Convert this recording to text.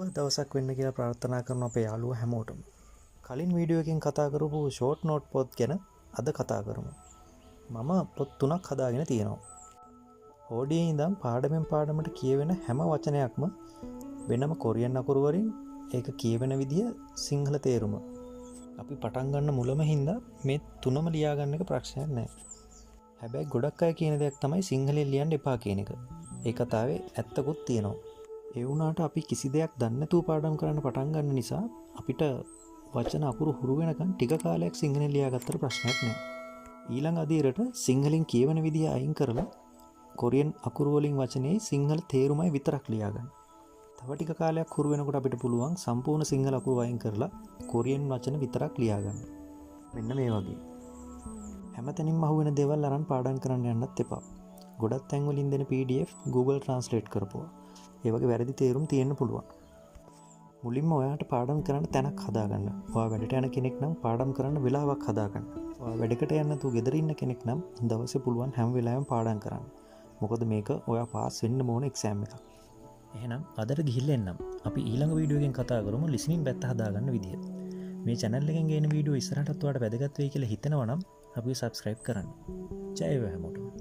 දවසක් වෙන්න කියලා ප්‍රාර්ථනා කරන අපේ යාළුවෝ හැමෝටම. කලින් වීඩියෝ එකකින් කතා කරපු ෂෝට් නෝට් පොත් ගැන අද කතා කරමු. මම පොත් 3ක් හදාගෙන තියෙනවා. ඕඩියේ ඉඳන් පාඩමෙන් පාඩමට කියවෙන හැම වචනයක්ම වෙනම කොරියන් අකුරු වලින් ඒක කියවෙන විදිය සිංහල තේරුම. අපි පටන් ගන්න මුලම හින්දා මේ තුනම ලියා ගන්න එක ප්‍රශ්නයක් නෑ. හැබැයි ගොඩක් අය කියන දෙයක් තමයි සිංහලෙන් ලියන්න එපා කියන එක. ඒ කතාවේ ඇත්තකුත් තියෙනවා. ඒ වුණාට අපි කිසි දෙයක් දන්නේ නැතුව පාඩම් කරන්න පටන් ගන්න නිසා අපිට වචන අකුරු හුරු වෙනකන් ටික කාලයක් සිංහලෙන් ලියාගත්තට ප්‍රශ්නයක් නෑ. ඊළඟ අදියරට සිංහලෙන් කියවන විදිය අයින් කරලා කොරියන් අකුරු වලින් වචනේ සිංහල තේරුමයි විතරක් ලියා ගන්න. තව ටික කාලයක් හුරු වෙනකොට අපිට පුළුවන් සම්පූර්ණ සිංහල අකුරු අයින් කරලා කොරියන් වචන විතරක් ලියා ගන්න. මෙන්න මේ වගේ. හැමතැනින්ම අහුවෙන දේවල් අරන් පාඩම් කරන්න යන්නත් එපා. ගොඩක් තැන් වලින් දෙන PDF Google Translate කරපුවා. ඒ වගේ වැරදි තේරුම් තියෙන්න පුළුවන්. මුලින්ම ඔයාට පාඩම් කරන්න තැනක් හදාගන්න. ඔයා වැඩට යන කෙනෙක් නම් පාඩම් කරන්න වෙලාවක් හදාගන්න. ඔයා වැඩකට යන්න නැතුව ගෙදර ඉන්න කෙනෙක් නම් දවසේ පුළුවන් හැම වෙලාවෙම පාඩම් කරන්න. මොකද මේක ඔයා පාස් වෙන්න ඕන එක්සෑම් එකක්. එහෙනම් අදට ගිහිල්ලා එන්නම්. අපි ඊළඟ වීඩියෝ එකෙන් කතා කරමු ලිසනින් පැත්ත හදාගන්න විදිය. මේ channel එකෙන් ගේන වීඩියෝ ඉස්සරහටත් ඔයාලට වැදගත් වෙයි කියලා හිතෙනවා නම් අපිව subscribe කරන්න. ජය වේවා හැමෝටම.